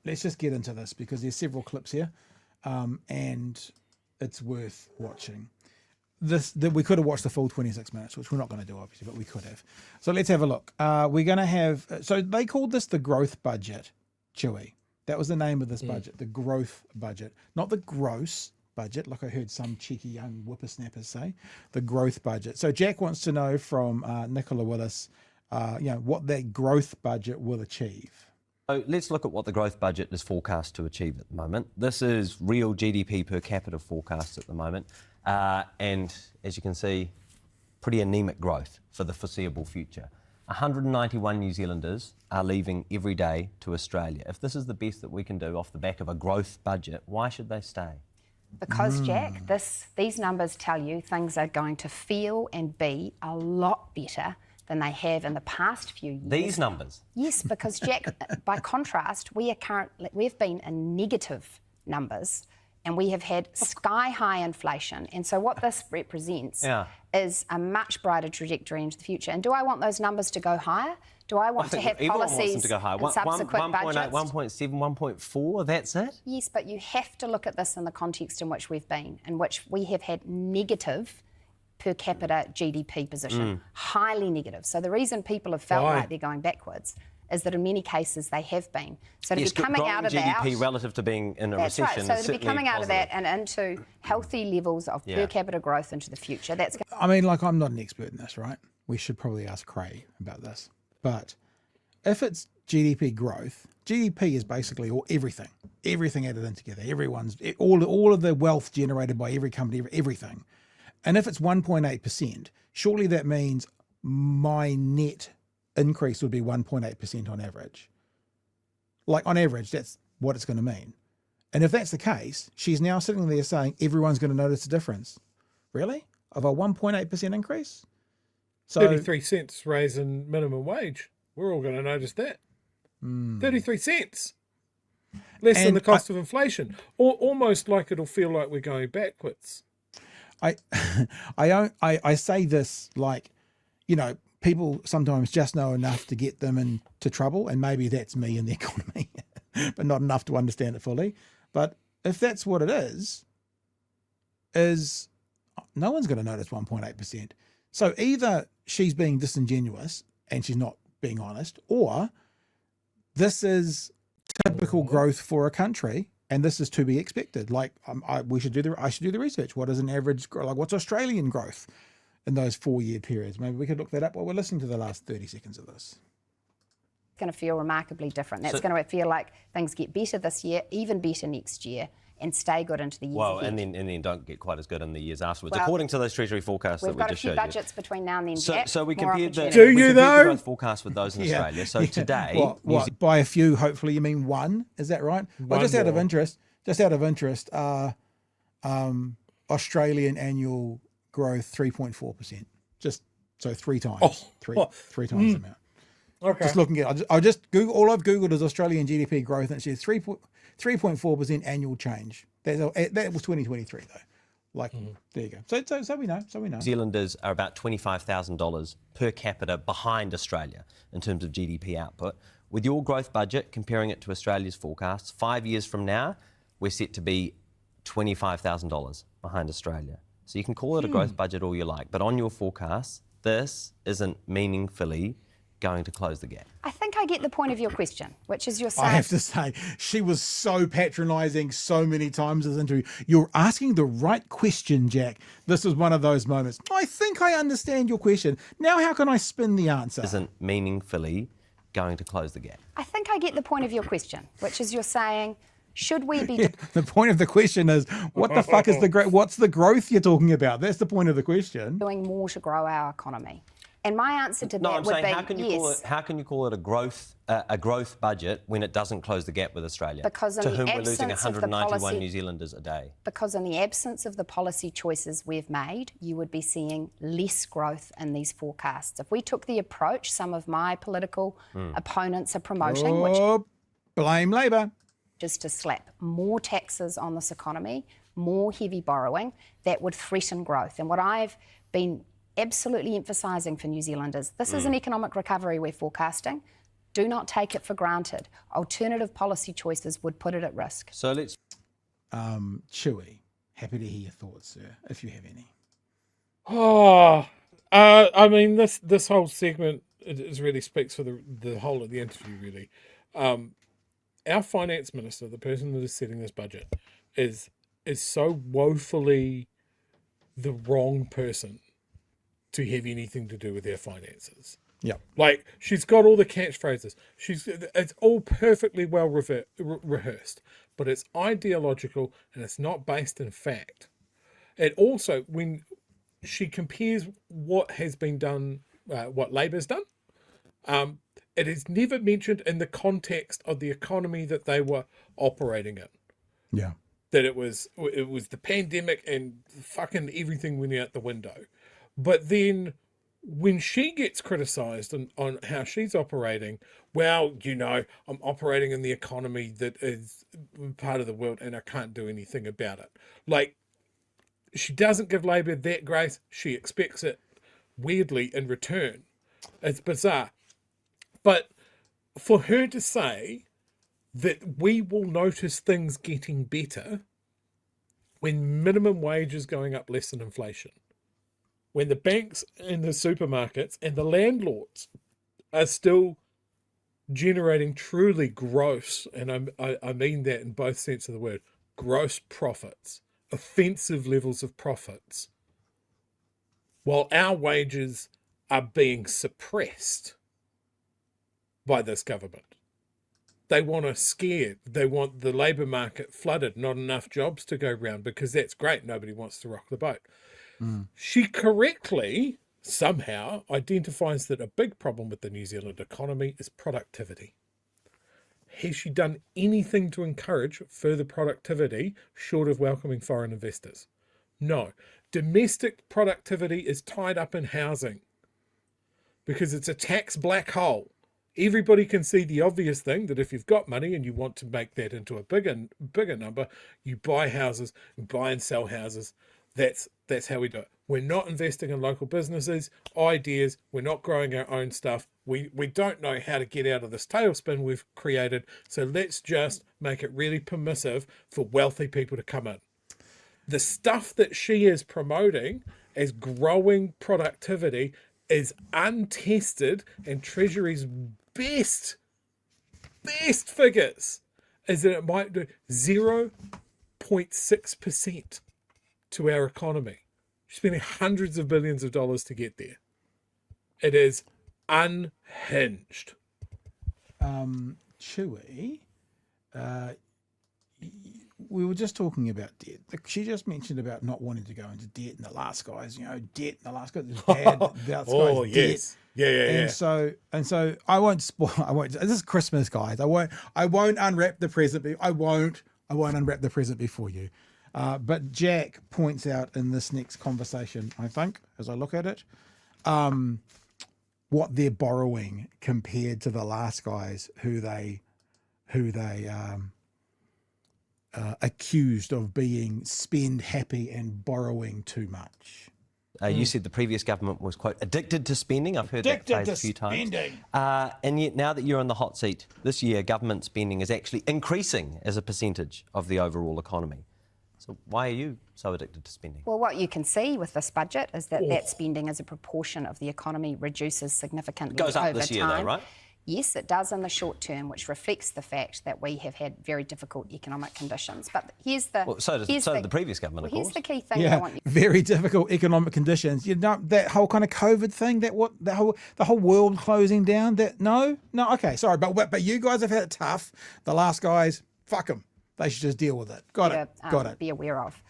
let's just get into this because there's several clips here, and it's worth watching. We could have watched the full 26 minutes, which we're not going to do, obviously, but we could have. So let's have a look. We're going to have... So they called this the growth budget, Chewie. That was the name of this budget, the growth budget. Not the gross budget, like I heard some cheeky young whippersnappers say. The growth budget. So Jack wants to know from Nicola Willis, what that growth budget will achieve. So let's look at what the growth budget is forecast to achieve at the moment. This is real GDP per capita forecast at the moment. And as you can see, pretty anemic growth for the foreseeable future. 191 New Zealanders are leaving every day to Australia. If this is the best that we can do off the back of a growth budget, why should they stay? Because, Jack, these numbers tell you things are going to feel and be a lot better than they have in the past few years. These numbers? Yes, because, Jack, by contrast, we've been in negative numbers and we have had sky-high inflation. And so what this represents is a much brighter trajectory into the future. And do I want those numbers to go higher? Do I want to have policies to go higher. in subsequent 1.8, budgets? 1.7, 1.4, that's it? Yes, but you have to look at this in the context in which we've been, in which we have had negative per capita GDP position, highly negative. So the reason people have felt like they're going backwards is that in many cases they have been. So to be coming out of that... GDP relative to being in a recession right. So is to be coming out of positive. that and into healthy levels of per capita growth into the future, that's... I mean, like, I'm not an expert in this, right? We should probably ask Craig about this. But if it's GDP growth, GDP is basically everything added in together. All of the wealth generated by every company, everything. And if it's 1.8%, surely that means my net increase would be 1.8% on average. Like, on average, that's what it's going to mean. And if that's the case, she's now sitting there saying everyone's going to notice a difference. Really? Of a 1.8% increase? So 33 cents raise in minimum wage. We're all going to notice that. 33 cents. Less than the cost of inflation. Almost like it'll feel like we're going backwards. I say this like, people sometimes just know enough to get them into trouble, and maybe that's me in the economy, but not enough to understand it fully. But if that's what it is no one's going to notice 1.8%. So either she's being disingenuous and she's not being honest, or this is typical growth for a country, and this is to be expected. Like, I should do the research. What is an average? Like, what's Australian growth in those 4-year periods? Maybe we could look that up while we're listening to the last 30 seconds of this. It's going to feel remarkably different. That's going to feel like things get better this year, even better next year, and stay good into the years ahead. and then don't get quite as good in the years afterwards, according to those Treasury forecasts that we just showed you. We've got a few budgets between now and then, So we compared the growth forecast with those in Australia. So today... What, by a few, hopefully you mean one, is that right? Well, just out of interest, Australian annual growth 3.4%. Just so three times the amount. Okay. Just looking at, I just Google. All I've googled is Australian GDP growth, and it says 3.4% annual change. That was 2023 though. Like, there you go. So we know. New Zealanders are about $25,000 per capita behind Australia in terms of GDP output. With your growth budget, comparing it to Australia's forecasts, 5 years from now, we're set to be $25,000 behind Australia. So you can call it a growth budget all you like, but on your forecasts, this isn't meaningfully going to close the gap. I think I get the point of your question, which is you're saying... I have to say, she was so patronising so many times in this interview. You're asking the right question, Jack. This was one of those moments. I think I understand your question. Now how can I spin the answer? Isn't meaningfully going to close the gap. I think I get the point of your question, which is you're saying... Should we be... The point of the question is, what the fuck is what's the growth you're talking about? That's the point of the question. Doing more to grow our economy. And my answer to that would be yes. How can you call it a growth budget when it doesn't close the gap with Australia? Because to whom we're losing 191 New Zealanders a day. Because in the absence of the policy choices we've made, you would be seeing less growth in these forecasts. If we took the approach some of my political opponents are promoting, which blame Labor. Just to slap more taxes on this economy, more heavy borrowing, that would threaten growth. And what I've been absolutely emphasising for New Zealanders, this is an economic recovery we're forecasting. Do not take it for granted. Alternative policy choices would put it at risk. So let's... Chewie, happy to hear your thoughts, sir, if you have any. I mean, this whole segment is really speaks for the whole of the interview, really. Our finance minister, the person that is setting this budget, is so woefully the wrong person to have anything to do with their finances. Yeah. Like, she's got all the catchphrases. It's all perfectly well rehearsed, but it's ideological and it's not based in fact. It also, when she compares what has been done, what Labor's done, it is never mentioned in the context of the economy that they were operating in. Yeah. That it was the pandemic and fucking everything went out the window. But then when she gets criticised on how she's operating, well, I'm operating in the economy that is part of the world and I can't do anything about it. Like, she doesn't give Labor that grace. She expects it weirdly in return. It's bizarre. But for her to say that we will notice things getting better when minimum wage is going up less than inflation, when the banks and the supermarkets and the landlords are still generating truly gross, and I mean that in both sense of the word, gross profits, offensive levels of profits, while our wages are being suppressed by this government. They want us scared. They want the labour market flooded, not enough jobs to go round, because that's great. Nobody wants to rock the boat. She correctly, somehow, identifies that a big problem with the New Zealand economy is productivity. Has she done anything to encourage further productivity short of welcoming foreign investors? No. Domestic productivity is tied up in housing because it's a tax black hole. Everybody can see the obvious thing that if you've got money and you want to make that into a bigger number, you buy houses, buy and sell houses. That's how we do it. We're not investing in local businesses, ideas. We're not growing our own stuff. We don't know how to get out of this tailspin we've created. So let's just make it really permissive for wealthy people to come in. The stuff that she is promoting as growing productivity is untested, and Treasury's best figures is that it might do 0.6% to our economy. She's spending hundreds of billions of dollars to get there. It is unhinged. Chewie, we were just talking about debt. She just mentioned about not wanting to go into debt, and the last guys, debt, and the last guys, bad. Oh, yes. Debt. And so I won't spoil. This is Christmas, guys. I won't unwrap the present. I won't unwrap the present before you. But Jack points out in this next conversation, I think, as I look at it, what they're borrowing compared to the last guys who they accused of being spend happy and borrowing too much. You said the previous government was, quote, addicted to spending. I've heard that phrase a few times. And yet now that you're in the hot seat, this year government spending is actually increasing as a percentage of the overall economy. So why are you so addicted to spending? Well, what you can see with this budget is that that spending as a proportion of the economy reduces significantly over time. It goes up this year though, right? Yes, it does in the short term, which reflects the fact that we have had very difficult economic conditions. But here's the... Well, so did the previous government, of course. Here's the key thing I want you... very difficult economic conditions. That whole kind of COVID thing, the whole world closing down, okay, sorry, but you guys have had it tough. The last guys, fuck them. They should just deal with it. Got it. Be aware of.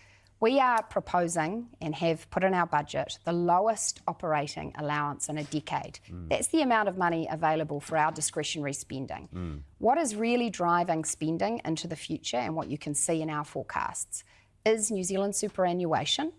We are proposing and have put in our budget the lowest operating allowance in a decade. That's the amount of money available for our discretionary spending. What is really driving spending into the future, and what you can see in our forecasts, is New Zealand superannuation,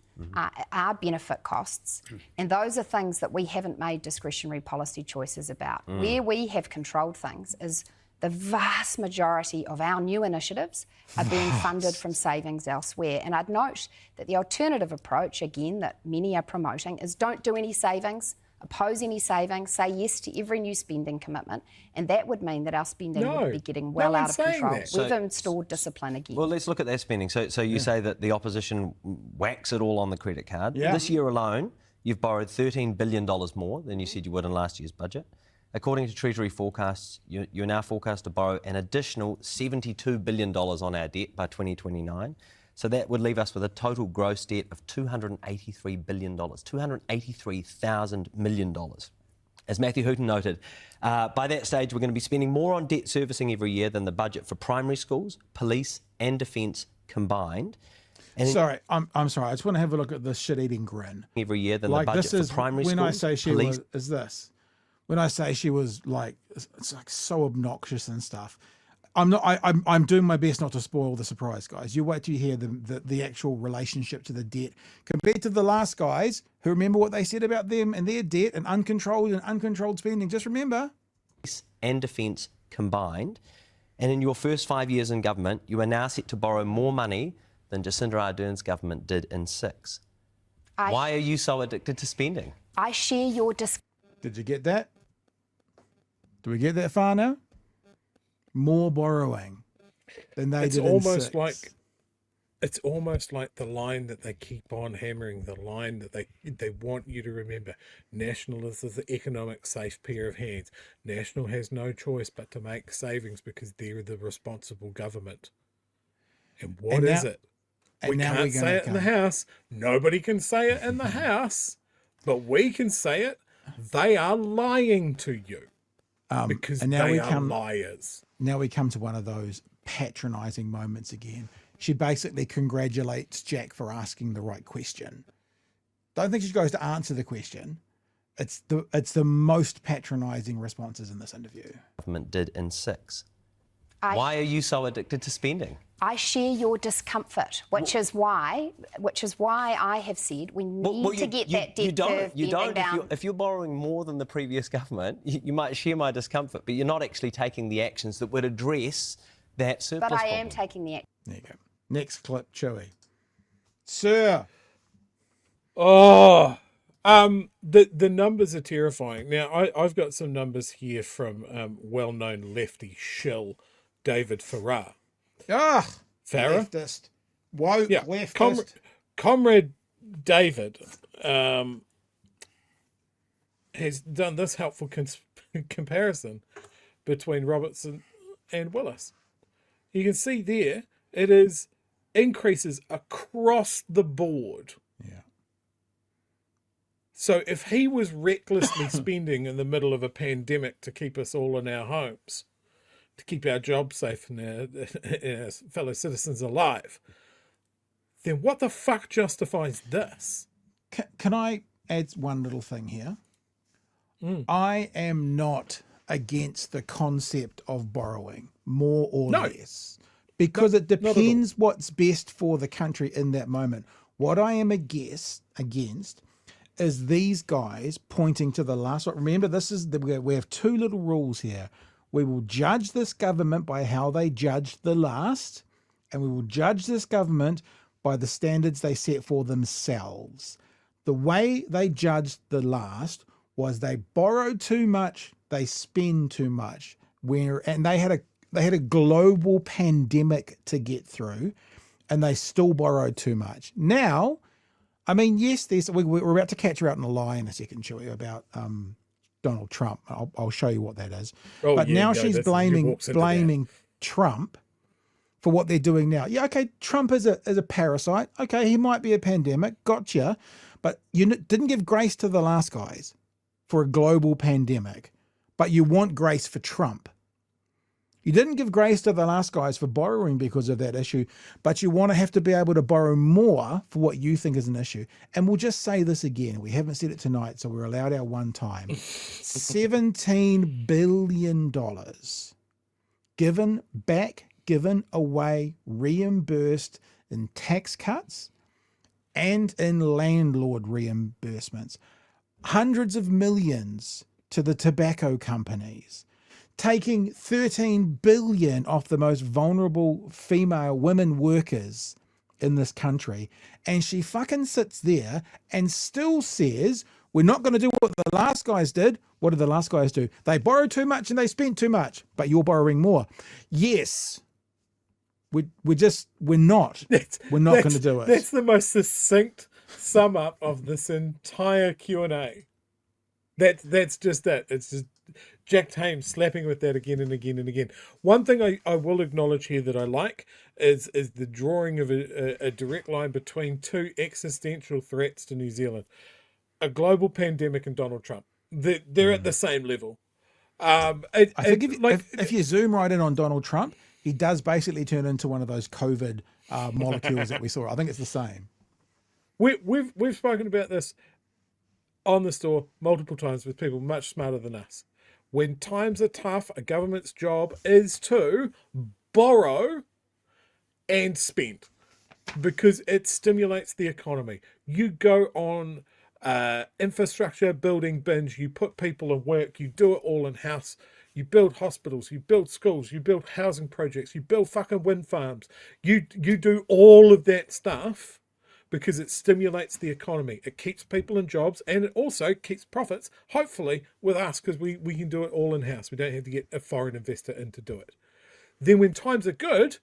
our benefit costs, and those are things that we haven't made discretionary policy choices about. Where we have controlled things is the vast majority of our new initiatives are being funded from savings elsewhere. And I'd note that the alternative approach, again, that many are promoting is don't do any savings, oppose any savings, say yes to every new spending commitment, and that would mean that our spending would be getting well out of control. We've installed discipline again. Well, let's look at that spending. So you say that the opposition whacks it all on the credit card. Yeah. This year alone, you've borrowed $13 billion more than you said you would in last year's budget. According to Treasury forecasts, you're now forecast to borrow an additional $72 billion on our debt by 2029. So that would leave us with a total gross debt of $283 billion, $283,000 million. As Matthew Hooton noted, by that stage, we're going to be spending more on debt servicing every year than the budget for primary schools, police and defence combined. And sorry, I'm sorry. I just want to have a look at this shit-eating grin. Every year than the budget for primary schools, when I say she police... was, is this. When I say she was like, it's like so obnoxious and stuff. I'm doing my best not to spoil the surprise, guys. You wait till you hear the actual relationship to the debt compared to the last guys who remember what they said about them and their debt and uncontrolled spending. Just remember. And defence combined. And in your first 5 years in government, you are now set to borrow more money than Jacinda Ardern's government did in 6. Why are you so addicted to spending? I share your Did you get that? Do we get that far now? More borrowing than they did in 6. It's almost like the line that they keep on hammering, the line that they want you to remember. National is the economic safe pair of hands. National has no choice but to make savings because they're the responsible government. And what is it? We can't say it in the House. Nobody can say it in the House, but we can say it. They are lying to you because they are liars. Now we come to one of those patronising moments again. She basically congratulates Jack for asking the right question. Don't think she goes to answer the question. It's the most patronising responses in this interview. Government did in 6. Why are you so addicted to spending? I share your discomfort, which is why I have said we need to get that debt curve bending down. If you're borrowing more than the previous government, you might share my discomfort, but you're not actually taking the actions that would address that surplus But I problem. am taking the action. There you go. Next clip, Chewie. Sir. Oh, the numbers are terrifying. Now, I've got some numbers here from well-known lefty shill David Farrar. Farrar? Leftist. Woke leftist. Comrade David has done this helpful comparison between Robertson and Willis. You can see there, it is increases across the board. Yeah. So if he was recklessly spending in the middle of a pandemic to keep us all in our homes, to keep our jobs safe and our fellow citizens alive, then what the fuck justifies this? Can I add one little thing here? I am not against the concept of borrowing, more or less, because it depends what's best for the country in that moment. What I am against is these guys pointing to the last one. Remember, we have two little rules here. We will judge this government by how they judged the last, and we will judge this government by the standards they set for themselves. The way they judged the last was they borrowed too much, they spend too much, and they had a global pandemic to get through, and they still borrowed too much. Now, I mean, yes, we're about to catch her out in a lie in a second, Chewie, about Donald Trump. I'll show you what that is. Now she's blaming Trump for what they're doing now. Yeah, okay, Trump is a parasite. Okay, he might be a pandemic. Gotcha. But you didn't give grace to the last guys for a global pandemic, but you want grace for Trump. You didn't give grace to the last guys for borrowing because of that issue, but you want to have to be able to borrow more for what you think is an issue. And we'll just say this again. We haven't said it tonight, so we're allowed our one time. $17 billion given away, reimbursed in tax cuts and in landlord reimbursements. Hundreds of millions to the tobacco companies. Taking $13 billion off the most vulnerable female women workers in this country. And she fucking sits there and still says, We're not going to do what the last guys did. What did the last guys do? They borrowed too much and they spent too much, but you're borrowing more. Yes. We're not going to do it. That's the most succinct sum up of this entire Q&A. That's just it. It's just Jack Tame slapping with that again and again and again. One thing I will acknowledge here that I like is the drawing of a direct line between two existential threats to New Zealand. A global pandemic and Donald Trump. They're at the same level. I think if you zoom right in on Donald Trump, he does basically turn into one of those COVID molecules that we saw. I think it's the same. We've spoken about this on the store multiple times with people much smarter than us. When times are tough, a government's job is to borrow and spend because it stimulates the economy. You go on infrastructure building binge, you put people in work, you do it all in-house. You build hospitals, you build schools, you build housing projects, you build fucking wind farms. You do all of that stuff because it stimulates the economy. It keeps people in jobs and it also keeps profits, hopefully, with us because we can do it all in-house. We don't have to get a foreign investor in to do it. Then when times are good,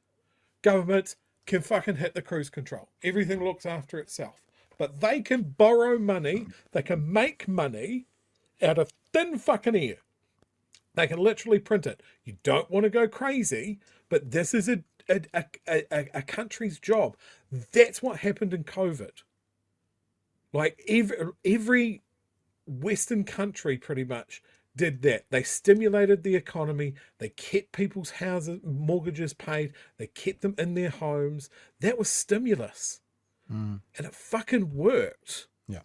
governments can fucking hit the cruise control. Everything looks after itself. But they can borrow money, they can make money out of thin fucking air. They can literally print it. You don't want to go crazy, but this is a country's job. That's what happened in COVID. Like every Western country pretty much did that. They stimulated the economy. They kept people's houses, mortgages paid. They kept them in their homes. That was stimulus. And it fucking worked. Yeah.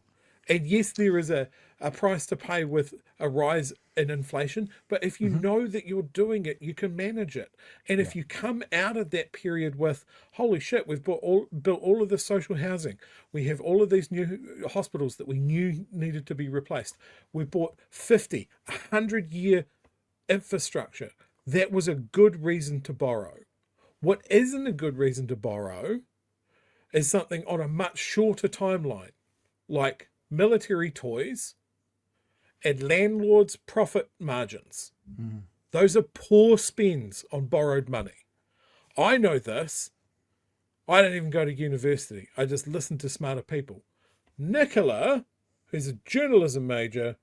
And yes, there is a price to pay with a rise in inflation, but if you know that you're doing it, you can manage it. And if you come out of that period with, holy shit, we've built all of this social housing. We have all of these new hospitals that we knew needed to be replaced. We bought 50, 100-year infrastructure. That was a good reason to borrow. What isn't a good reason to borrow is something on a much shorter timeline, like military toys and landlords' profit margins. Those are poor spends on borrowed money. I know this. I don't even go to university. I just listen to smarter people. Nicola, who's a journalism major,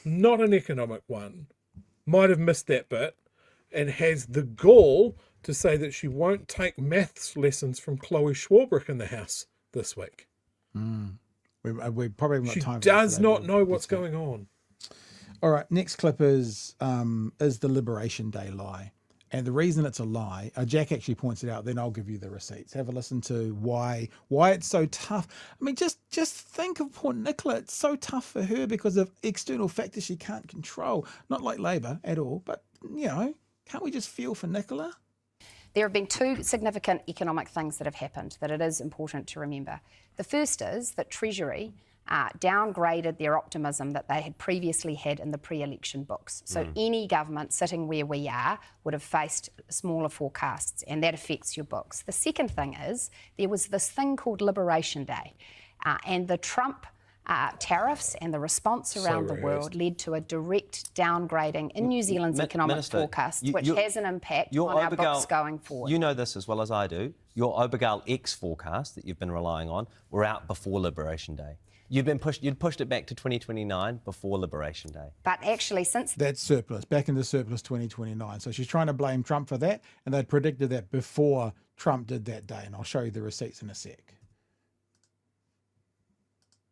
not an economic one, might have missed that bit and has the gall to say that she won't take maths lessons from Chloe Schwarbrick in the house this week. We probably haven't got time. She does not know what's going on. All right, next clip is the Liberation Day lie. And the reason it's a lie, Jack actually points it out, then I'll give you the receipts. Have a listen to why it's so tough. I mean, just think of poor Nicola. It's so tough for her because of external factors she can't control. Not like Labour at all, but, can't we just feel for Nicola? There have been two significant economic things that have happened that it is important to remember. The first is that Treasury downgraded their optimism that they had previously had in the pre-election books. So any government sitting where we are would have faced smaller forecasts, and that affects your books. The second thing is there was this thing called Liberation Day, and the Trump tariffs and the response around the world led to a direct downgrading in New Zealand's economic forecasts, which has an impact on our books going forward. You know this as well as I do. Your Obergall X forecast that you've been relying on were out before Liberation Day. You'd pushed it back to 2029 before Liberation Day. But actually, that's surplus, back into surplus 2029. So she's trying to blame Trump for that, and they'd predicted that before Trump did that day, and I'll show you the receipts in a sec.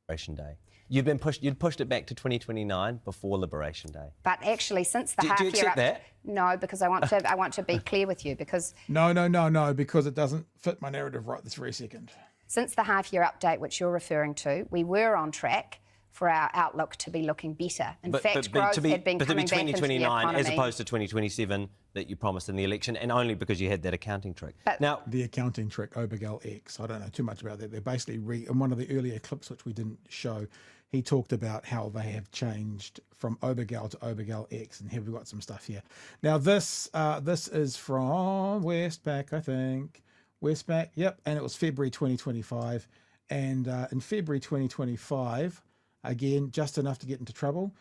Liberation Day. You'd pushed it back to 2029 before Liberation Day. But actually, since the half do you year accept that? No, because I want to be clear with you, because no, because it doesn't fit my narrative right this very second. Since the half year update, which you're referring to, we were on track for our outlook to be looking better. In fact, growth had been coming back into the economy. As opposed to 2027 that you promised in the election, and only because you had that accounting trick. Now, the accounting trick, Obergall X, I don't know too much about that. They're basically, in one of the earlier clips, which we didn't show, he talked about how they have changed from Obergall to Obergall X, and here we've got some stuff here. Now, this is from Westpac, I think. Westpac, yep, and it was February 2025. And in February 2025, Again, just enough to get into trouble.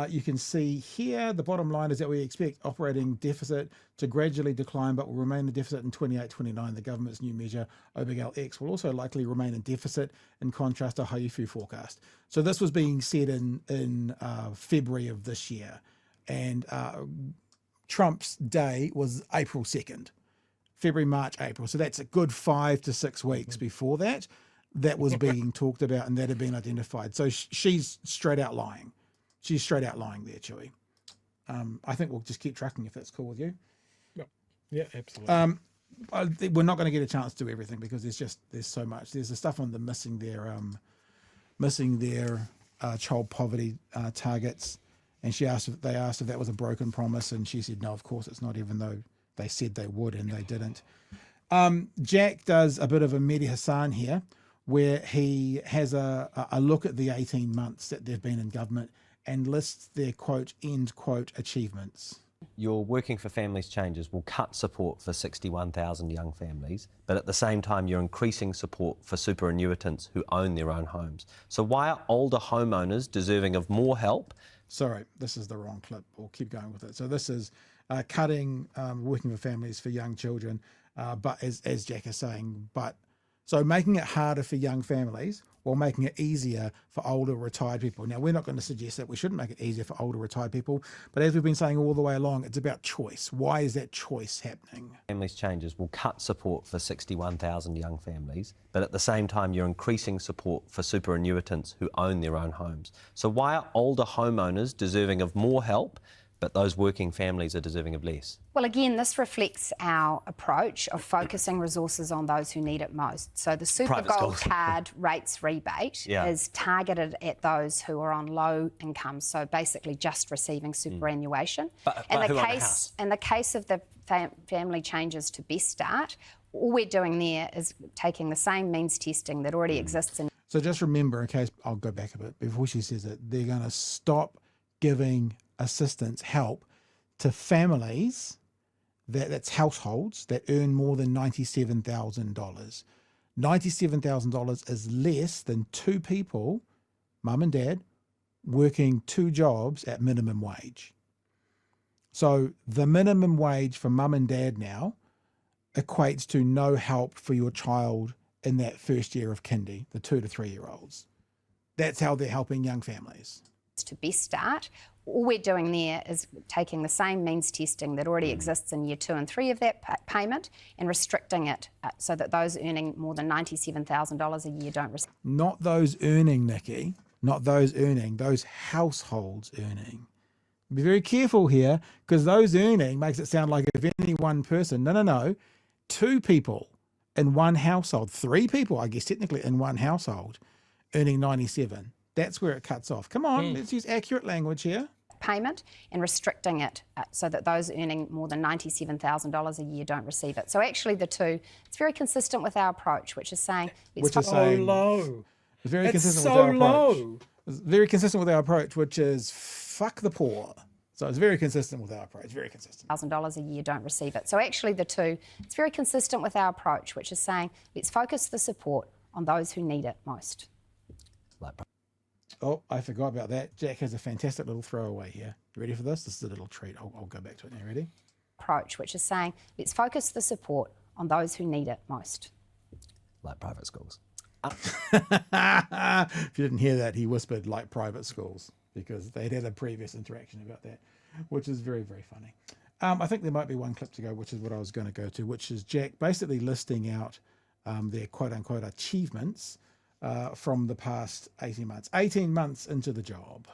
You can see here, the bottom line is that we expect operating deficit to gradually decline, but will remain a deficit in 28-29. The government's new measure, OBGAL X, will also likely remain in deficit in contrast to Haifu forecast. So this was being said in February of this year. And Trump's day was April 2nd. February, March, April. So that's a good 5 to 6 weeks before that. That was being talked about and that had been identified. So she's straight out lying. She's straight out lying there, Chewie. I think we'll just keep tracking if that's cool with you. Yeah, absolutely. We're not going to get a chance to do everything because there's so much. There's the stuff on the missing their child poverty targets, and they asked if that was a broken promise, and she said no, of course it's not, even though they said they would and they didn't. Jack does a bit of a Mehdi Hassan here, where he has a look at the 18 months that they've been in government and lists their quote, end quote, achievements. Your Working for Families changes will cut support for 61,000 young families, but at the same time you're increasing support for superannuitants who own their own homes. So why are older homeowners deserving of more help? Sorry, this is the wrong clip. We'll keep going with it. So this is cutting Working for Families for young children, but as Jack is saying, so making it harder for young families while making it easier for older retired people. Now, we're not going to suggest that we shouldn't make it easier for older retired people, but as we've been saying all the way along, it's about choice. Why is that choice happening? Families changes will cut support for 61,000 young families, but at the same time you're increasing support for superannuitants who own their own homes. So why are older homeowners deserving of more help, but those working families are deserving of less? Well, again, this reflects our approach of focusing resources on those who need it most. So the Super Gold Card rates rebate is targeted at those who are on low income, so basically just receiving superannuation. In the case of the family changes to Best Start, all we're doing there is taking the same means testing that already exists in... So just remember, in case, I'll go back a bit, before she says it, they're going to stop giving assistance, help to families, that's households that earn more than $97,000. $97,000 is less than two people, mum and dad, working two jobs at minimum wage. So the minimum wage for mum and dad now equates to no help for your child in that first year of kindy, the 2 to 3 year olds. That's how they're helping young families. To Best Start, all we're doing there is taking the same means testing that already exists in year 2 and 3 of that payment and restricting it so that those earning more than $97,000 a year don't receive. Not those earning, Nikki, not those earning, those households earning. Be very careful here, because those earning makes it sound like if any one person, no, 2 people in one household, 3 people, I guess technically in one household, earning 97. That's where it cuts off. Come on, let's use accurate language here. Payment and restricting it so that those earning more than $97,000 a year don't receive it. So actually the two, it's very consistent with our approach, which is saying... It's so low. Very consistent with our approach. It's very consistent with our approach, which is fuck the poor. So it's very consistent with our approach, very consistent. $1,000 a year don't receive it. So actually the two, it's very consistent with our approach, which is saying let's focus the support on those who need it most. Oh, I forgot about that. Jack has a fantastic little throwaway here. You ready for this? This is a little treat. I'll go back to it now. Ready? Approach, which is saying let's focus the support on those who need it most. Like private schools. If you didn't hear that, he whispered like private schools, because they'd had a previous interaction about that, which is very, very funny. I think there might be one clip to go, which is what I was going to go to, which is Jack basically listing out their quote-unquote achievements from the past 18 months. 18 months into the job.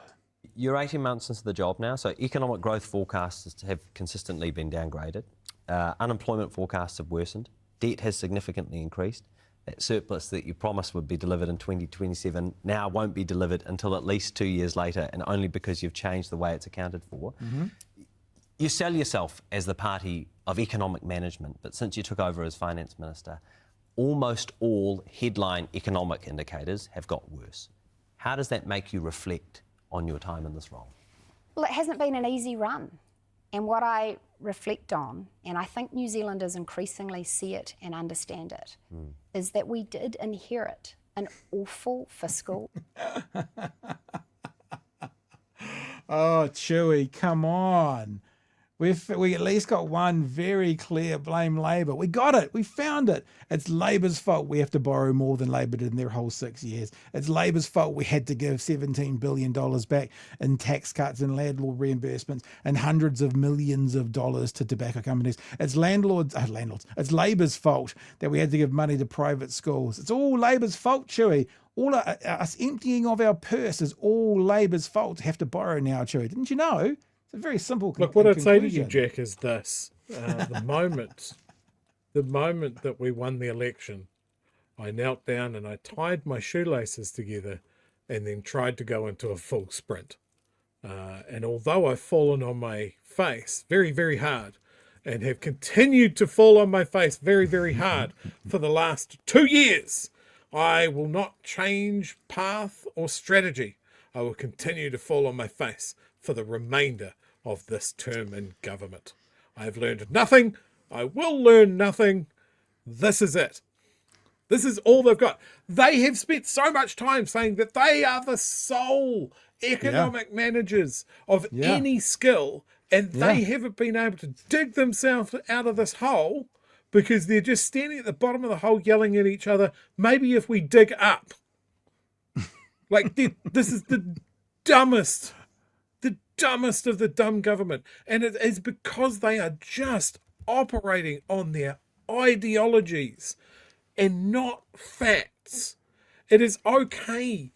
You're 18 months into the job now, so economic growth forecasts have consistently been downgraded. Unemployment forecasts have worsened. Debt has significantly increased. That surplus that you promised would be delivered in 2027 now won't be delivered until at least 2 years later, and only because you've changed the way it's accounted for. You sell yourself as the party of economic management, but since you took over as finance minister, almost all headline economic indicators have got worse. How does that make you reflect on your time in this role? Well, it hasn't been an easy run. And what I reflect on, and I think New Zealanders increasingly see it and understand it, is that we did inherit an awful fiscal. Oh, Chewie, come on. We at least got one very clear blame Labor. We got it. We found it. It's Labor's fault we have to borrow more than Labor did in their whole 6 years. It's Labor's fault we had to give $17 billion back in tax cuts and landlord reimbursements and hundreds of millions of dollars to tobacco companies. It's landlords. It's Labor's fault that we had to give money to private schools. It's all Labor's fault, Chewie. All us emptying of our purse is all Labor's fault to have to borrow now, Chewie. Didn't you know? It's a very simple Look, what I'd say to you, Jack, is this. The moment that we won the election, I knelt down and I tied my shoelaces together and then tried to go into a full sprint. And although I've fallen on my face very, very hard and have continued to fall on my face very, very hard for the last 2 years, I will not change path or strategy. I will continue to fall on my face for the remainder of this term in government. I have learned nothing. I will learn nothing. This is it. This is all they've got. They have spent so much time saying that they are the sole economic managers of any skill, and they haven't been able to dig themselves out of this hole because they're just standing at the bottom of the hole yelling at each other, maybe if we dig up. Like, this is the dumbest of the dumb government. And it is because they are just operating on their ideologies and not facts. It is okay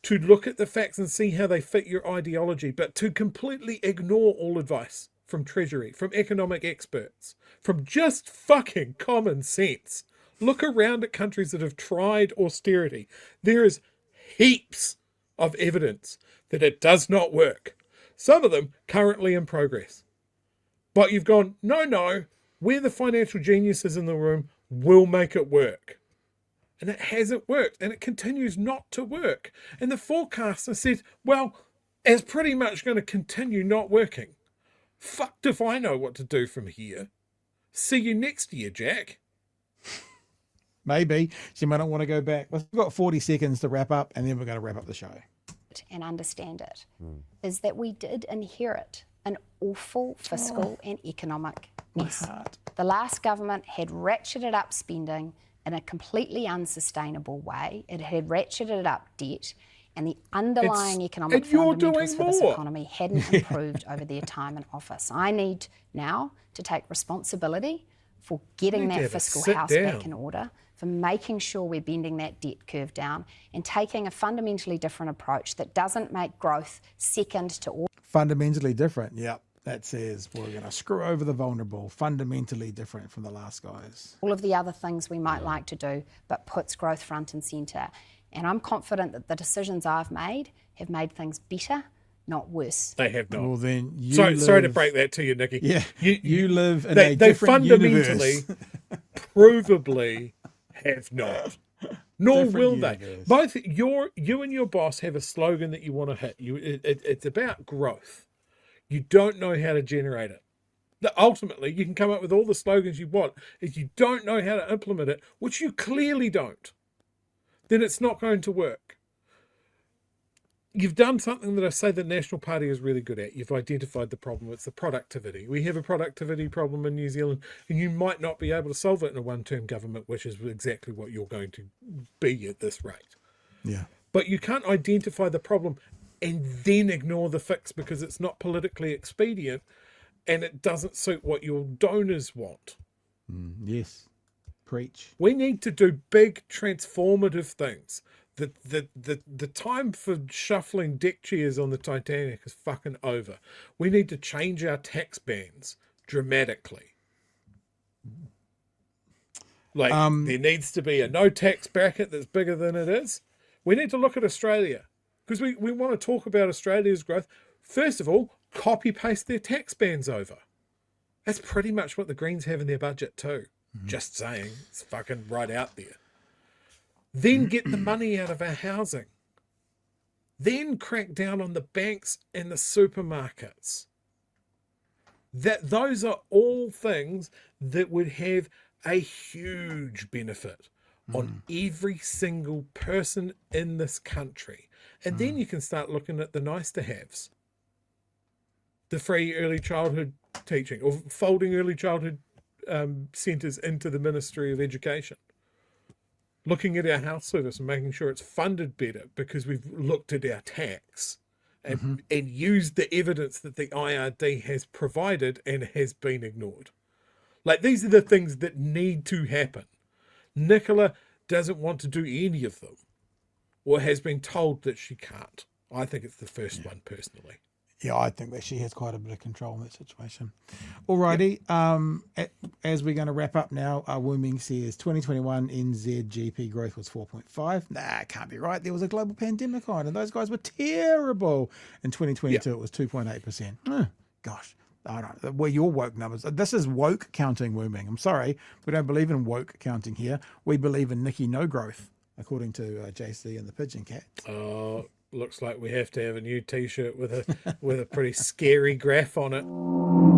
to look at the facts and see how they fit your ideology, but to completely ignore all advice from Treasury, from economic experts, from just fucking common sense. Look around at countries that have tried austerity. There is heaps of evidence that it does not work. Some of them currently in progress. But you've gone, no, we're the financial geniuses in the room, we'll make it work. And it hasn't worked, and it continues not to work. And the forecaster said, well, it's pretty much going to continue not working. Fucked if I know what to do from here. See you next year, Jack. Maybe. She might not want to go back. We've got 40 seconds to wrap up, and then we're going to wrap up the show. And understand it, is that we did inherit an awful fiscal and economic mess. The last government had ratcheted up spending in a completely unsustainable way. It had ratcheted up debt, and the underlying economic fundamentals for this economy hadn't improved over their time in office. I need now to take responsibility for getting that fiscal house back in order, for making sure we're bending that debt curve down and taking a fundamentally different approach that doesn't make growth second to all. Fundamentally different, yep. That says we're going to screw over the vulnerable. Fundamentally different from the last guys. All of the other things we might like to do, but puts growth front and centre. And I'm confident that the decisions I've made have made things better, not worse. They have not. Well, then sorry to break that to you, Nikki. Yeah, you live in a different fundamentally, provably have not. Nor will they. Both you and your boss have a slogan that you want to hit. It's about growth. You don't know how to generate it. Ultimately, you can come up with all the slogans you want. If you don't know how to implement it, which you clearly don't, then it's not going to work. You've done something that I say the National Party is really good at. You've identified the problem. It's the productivity. We have a productivity problem in New Zealand, and you might not be able to solve it in a one-term government, which is exactly what you're going to be at this rate. Yeah. But you can't identify the problem and then ignore the fix because it's not politically expedient and it doesn't suit what your donors want. Yes. Preach. We need to do big transformative things. The time for shuffling deck chairs on the Titanic is fucking over. We need to change our tax bands dramatically. Like, there needs to be a no tax bracket that's bigger than it is. We need to look at Australia because we want to talk about Australia's growth. First of all, copy paste their tax bands over. That's pretty much what the Greens have in their budget too. Just saying, it's fucking right out there. Then get the money out of our housing. Then crack down on the banks and the supermarkets. Those are all things that would have a huge benefit on every single person in this country. And then you can start looking at the nice to haves. The free early childhood teaching, or folding early childhood centres into the Ministry of Education. Looking at our health service and making sure it's funded better because we've looked at our tax and used the evidence that the IRD has provided and has been ignored. Like, these are the things that need to happen. Nicola doesn't want to do any of them, or has been told that she can't. I think it's the first one, personally. Yeah, I think that she has quite a bit of control in that situation. Alrighty, as we're going to wrap up now, Wooming says 2021 NZ GP growth was 4.5. Nah, it can't be right. There was a global pandemic on, and those guys were terrible. In 2022, it was 2.8%. Gosh, I don't know. Well, your woke numbers. This is woke counting, Wooming. I'm sorry, we don't believe in woke counting here. We believe in Nikki no growth, according to JC and the Pigeon Cat. Looks like we have to have a new T-shirt with a pretty scary graph on it.